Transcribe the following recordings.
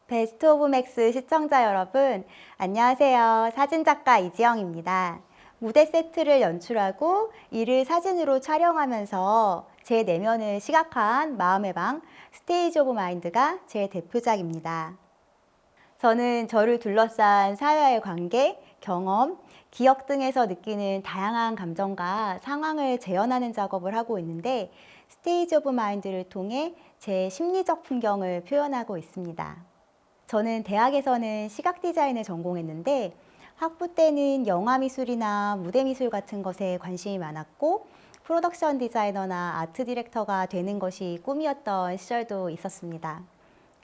베스트 오브 맥스 시청자 여러분, 안녕하세요. 사진작가 이지영입니다. 무대 세트를 연출하고 이를 사진으로 촬영하면서 제 내면을 시각화한 마음의 방, 스테이지 오브 마인드가 제 대표작입니다. 저는 저를 둘러싼 사회와의 관계, 경험, 기억 등에서 느끼는 다양한 감정과 상황을 재현하는 작업을 하고 있는데 스테이지 오브 마인드를 통해 제 심리적 풍경을 표현하고 있습니다. 저는 대학에서는 시각 디자인을 전공했는데 학부 때는 영화 미술이나 무대 미술 같은 것에 관심이 많았고 프로덕션 디자이너나 아트 디렉터가 되는 것이 꿈이었던 시절도 있었습니다.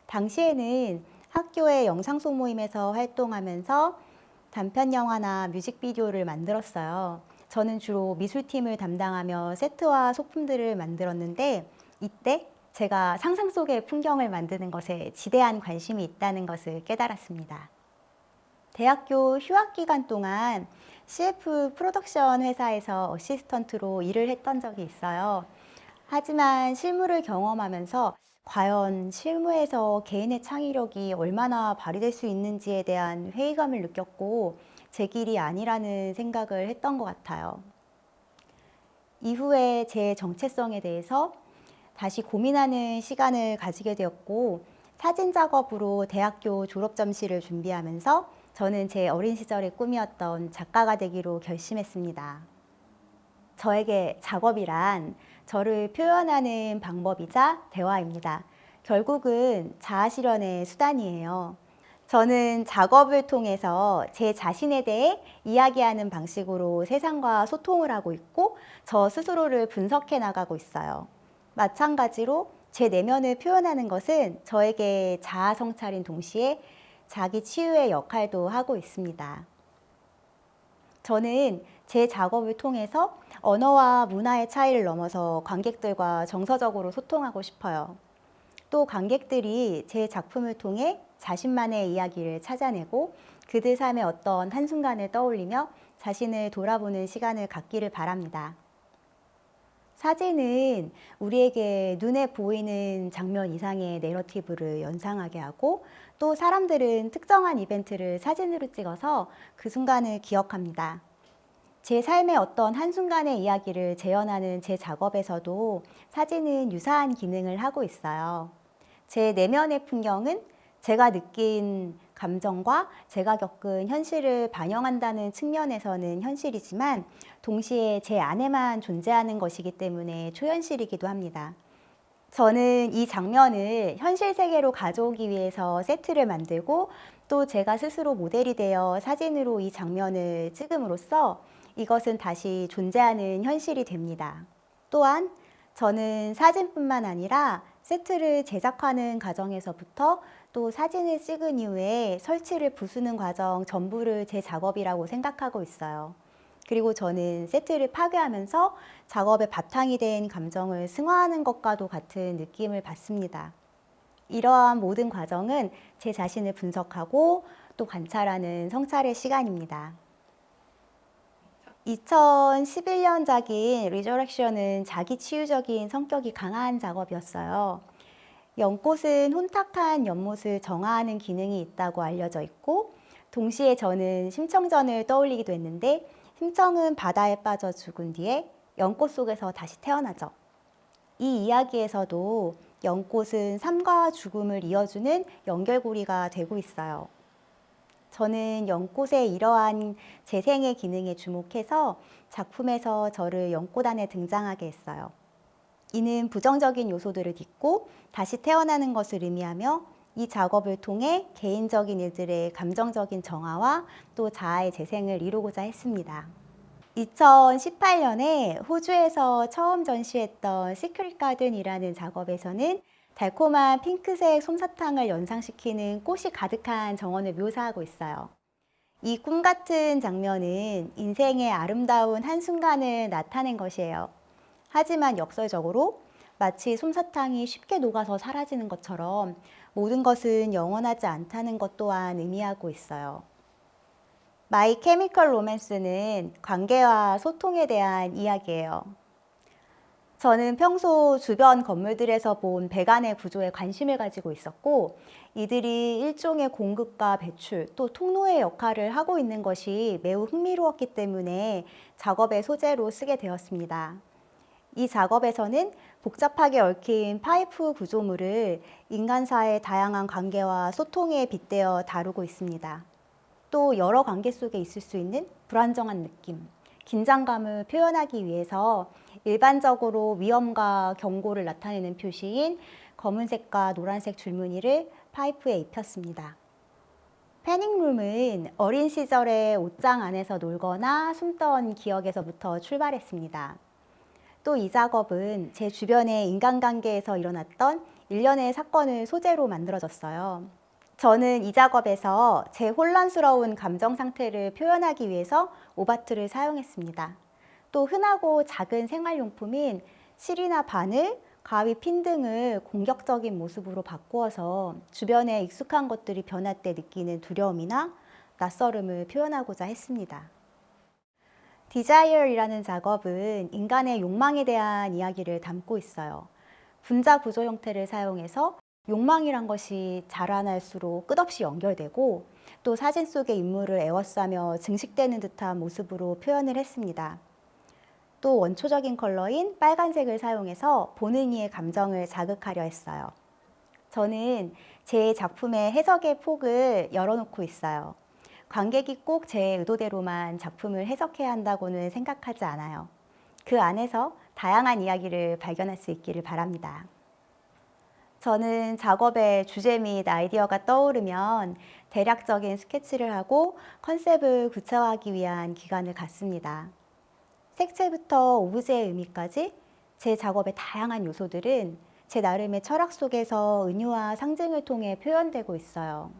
당시에는 학교의 영상 소모임에서 활동하면서 단편 영화나 뮤직비디오를 만들었어요. 저는 주로 미술팀을 담당하며 세트와 소품들을 만들었는데 이때 제가 상상 속의 풍경을 만드는 것에 지대한 관심이 있다는 것을 깨달았습니다. 대학교 휴학 기간 동안 CF 프로덕션 회사에서 어시스턴트로 일을 했던 적이 있어요. 하지만 실무를 경험하면서 과연 실무에서 개인의 창의력이 얼마나 발휘될 수 있는지에 대한 회의감을 느꼈고 제 길이 아니라는 생각을 했던 것 같아요. 이후에 제 정체성에 대해서 다시 고민하는 시간을 가지게 되었고 사진 작업으로 대학교 졸업 점시를 준비하면서 저는 제 어린 시절의 꿈이었던 작가가 되기로 결심했습니다. 저에게 작업이란 저를 표현하는 방법이자 대화입니다. 결국은 자아 실현의 수단이에요. 저는 작업을 통해서 제 자신에 대해 이야기하는 방식으로 세상과 소통을 하고 있고 저 스스로를 분석해 나가고 있어요. 마찬가지로 제 내면을 표현하는 것은 저에게 자아 성찰인 동시에 자기 치유의 역할도 하고 있습니다. 저는 제 작업을 통해서 언어와 문화의 차이를 넘어서 관객들과 정서적으로 소통하고 싶어요. 또 관객들이 제 작품을 통해 자신만의 이야기를 찾아내고 그들 삶의 어떤 한순간을 떠올리며 자신을 돌아보는 시간을 갖기를 바랍니다. 사진은 우리에게 눈에 보이는 장면 이상의 내러티브를 연상하게 하고 또 사람들은 특정한 이벤트를 사진으로 찍어서 그 순간을 기억합니다. 제 삶의 어떤 한순간의 이야기를 재현하는 제 작업에서도 사진은 유사한 기능을 하고 있어요. 제 내면의 풍경은 제가 느낀 감정과 제가 겪은 현실을 반영한다는 측면에서는 현실이지만 동시에 제 안에만 존재하는 것이기 때문에 초현실이기도 합니다. 저는 이 장면을 현실 세계로 가져오기 위해서 세트를 만들고 또 제가 스스로 모델이 되어 사진으로 이 장면을 찍음으로써 이것은 다시 존재하는 현실이 됩니다. 또한 저는 사진뿐만 아니라 세트를 제작하는 과정에서부터 또 사진을 찍은 이후에 설치를 부수는 과정 전부를 제 작업이라고 생각하고 있어요. 그리고 저는 세트를 파괴하면서 작업의 바탕이 된 감정을 승화하는 것과도 같은 느낌을 받습니다. 이러한 모든 과정은 제 자신을 분석하고 또 관찰하는 성찰의 시간입니다. 2011년작인 리저렉션은 자기 치유적인 성격이 강한 작업이었어요. 연꽃은 혼탁한 연못을 정화하는 기능이 있다고 알려져 있고 동시에 저는 심청전을 떠올리기도 했는데 심청은 바다에 빠져 죽은 뒤에 연꽃 속에서 다시 태어나죠. 이 이야기에서도 연꽃은 삶과 죽음을 이어주는 연결고리가 되고 있어요. 저는 연꽃의 이러한 재생의 기능에 주목해서 작품에서 저를 연꽃 안에 등장하게 했어요. 이는 부정적인 요소들을 딛고 다시 태어나는 것을 의미하며 이 작업을 통해 개인적인 일들의 감정적인 정화와 또 자아의 재생을 이루고자 했습니다. 2018년에 호주에서 처음 전시했던 시크릿 가든이라는 작업에서는 달콤한 핑크색 솜사탕을 연상시키는 꽃이 가득한 정원을 묘사하고 있어요. 이 꿈 같은 장면은 인생의 아름다운 한순간을 나타낸 것이에요. 하지만 역설적으로 마치 솜사탕이 쉽게 녹아서 사라지는 것처럼 모든 것은 영원하지 않다는 것 또한 의미하고 있어요. 마이 케미컬 로맨스는 관계와 소통에 대한 이야기예요. 저는 평소 주변 건물들에서 본 배관의 구조에 관심을 가지고 있었고, 이들이 일종의 공급과 배출, 또 통로의 역할을 하고 있는 것이 매우 흥미로웠기 때문에 작업의 소재로 쓰게 되었습니다. 이 작업에서는 복잡하게 얽힌 파이프 구조물을 인간사의 다양한 관계와 소통에 빗대어 다루고 있습니다. 또 여러 관계 속에 있을 수 있는 불안정한 느낌, 긴장감을 표현하기 위해서 일반적으로 위험과 경고를 나타내는 표시인 검은색과 노란색 줄무늬를 파이프에 입혔습니다. 패닝룸은 어린 시절에 옷장 안에서 놀거나 숨던 기억에서부터 출발했습니다. 또 이 작업은 제 주변의 인간관계에서 일어났던 일련의 사건을 소재로 만들어졌어요. 저는 이 작업에서 제 혼란스러운 감정 상태를 표현하기 위해서 오바트를 사용했습니다. 또 흔하고 작은 생활용품인 실이나 바늘, 가위, 핀 등을 공격적인 모습으로 바꾸어서 주변에 익숙한 것들이 변할 때 느끼는 두려움이나 낯설음을 표현하고자 했습니다. Desire이라는 작업은 인간의 욕망에 대한 이야기를 담고 있어요. 분자 구조 형태를 사용해서 욕망이란 것이 자라날수록 끝없이 연결되고 또 사진 속의 인물을 에워싸며 증식되는 듯한 모습으로 표현을 했습니다. 또 원초적인 컬러인 빨간색을 사용해서 보는 이의 감정을 자극하려 했어요. 저는 제 작품의 해석의 폭을 열어놓고 있어요. 관객이 꼭 제 의도대로만 작품을 해석해야 한다고는 생각하지 않아요. 그 안에서 다양한 이야기를 발견할 수 있기를 바랍니다. 저는 작업의 주제 및 아이디어가 떠오르면 대략적인 스케치를 하고 컨셉을 구체화하기 위한 기간을 갖습니다. 색채부터 오브제의 의미까지 제 작업의 다양한 요소들은 제 나름의 철학 속에서 은유와 상징을 통해 표현되고 있어요.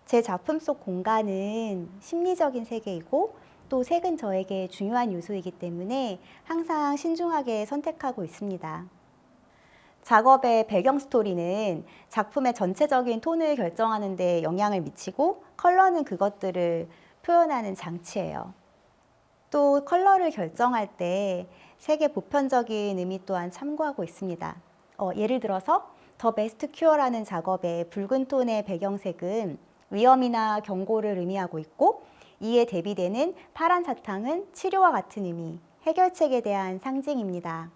제 작품 속 공간은 심리적인 세계이고 또 색은 저에게 중요한 요소이기 때문에 항상 신중하게 선택하고 있습니다. 작업의 배경 스토리는 작품의 전체적인 톤을 결정하는 데 영향을 미치고 컬러는 그것들을 표현하는 장치예요. 또 컬러를 결정할 때 색의 보편적인 의미 또한 참고하고 있습니다. 예를 들어서 더 베스트 큐어라는 작업의 붉은 톤의 배경색은 위험이나 경고를 의미하고 있고 이에 대비되는 파란 사탕은 치료와 같은 의미, 해결책에 대한 상징입니다.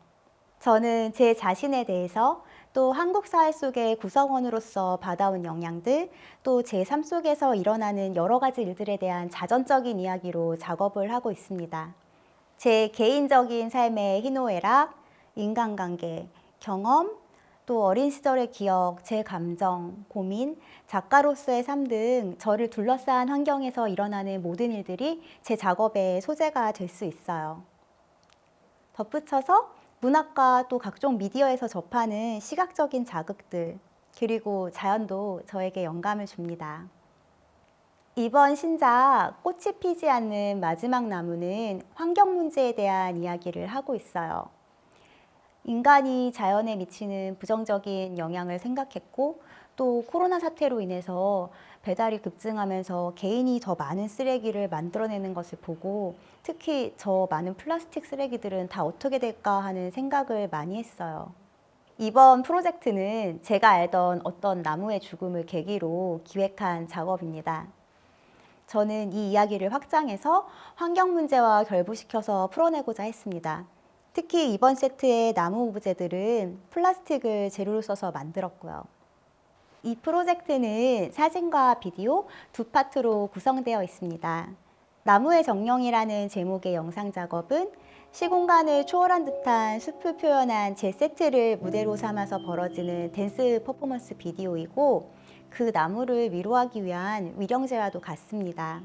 저는 제 자신에 대해서 또 한국 사회 속의 구성원으로서 받아온 영향들, 또 제 삶 속에서 일어나는 여러 가지 일들에 대한 자전적인 이야기로 작업을 하고 있습니다. 제 개인적인 삶의 희노애락, 인간관계, 경험, 또 어린 시절의 기억, 제 감정, 고민, 작가로서의 삶 등 저를 둘러싼 환경에서 일어나는 모든 일들이 제 작업의 소재가 될 수 있어요. 덧붙여서 문학과 또 각종 미디어에서 접하는 시각적인 자극들, 그리고 자연도 저에게 영감을 줍니다. 이번 신작 꽃이 피지 않는 마지막 나무는 환경 문제에 대한 이야기를 하고 있어요. 인간이 자연에 미치는 부정적인 영향을 생각했고 또 코로나 사태로 인해서 배달이 급증하면서 개인이 더 많은 쓰레기를 만들어내는 것을 보고 특히 저 많은 플라스틱 쓰레기들은 다 어떻게 될까 하는 생각을 많이 했어요. 이번 프로젝트는 제가 알던 어떤 나무의 죽음을 계기로 기획한 작업입니다. 저는 이 이야기를 확장해서 환경 문제와 결부시켜서 풀어내고자 했습니다. 특히 이번 세트의 나무 오브제들은 플라스틱을 재료로 써서 만들었고요. 이 프로젝트는 사진과 비디오 두 파트로 구성되어 있습니다. 나무의 정령이라는 제목의 영상 작업은 시공간을 초월한 듯한 숲을 표현한 제 세트를 무대로 삼아서 벌어지는 댄스 퍼포먼스 비디오이고 그 나무를 위로하기 위한 위령제와도 같습니다.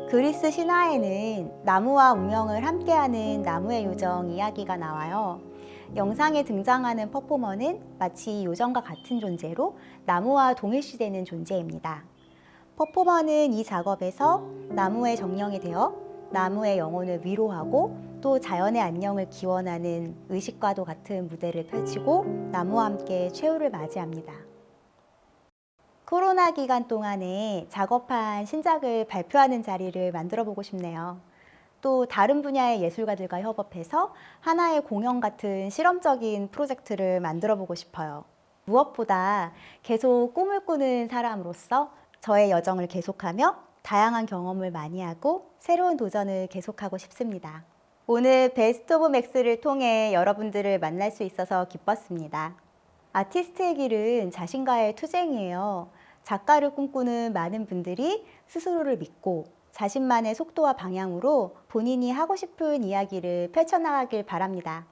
그리스 신화에는 나무와 운명을 함께하는 나무의 요정 이야기가 나와요. 영상에 등장하는 퍼포머는 마치 요정과 같은 존재로 나무와 동일시되는 존재입니다. 퍼포머는 이 작업에서 나무의 정령이 되어 나무의 영혼을 위로하고 또 자연의 안녕을 기원하는 의식과도 같은 무대를 펼치고 나무와 함께 최후를 맞이합니다. 코로나 기간 동안에 작업한 신작을 발표하는 자리를 만들어 보고 싶네요. 또 다른 분야의 예술가들과 협업해서 하나의 공연 같은 실험적인 프로젝트를 만들어 보고 싶어요. 무엇보다 계속 꿈을 꾸는 사람으로서 저의 여정을 계속하며 다양한 경험을 많이 하고 새로운 도전을 계속하고 싶습니다. 오늘 베스트 오브 맥스를 통해 여러분들을 만날 수 있어서 기뻤습니다. 아티스트의 길은 자신과의 투쟁이에요. 작가를 꿈꾸는 많은 분들이 스스로를 믿고 자신만의 속도와 방향으로 본인이 하고 싶은 이야기를 펼쳐나가길 바랍니다.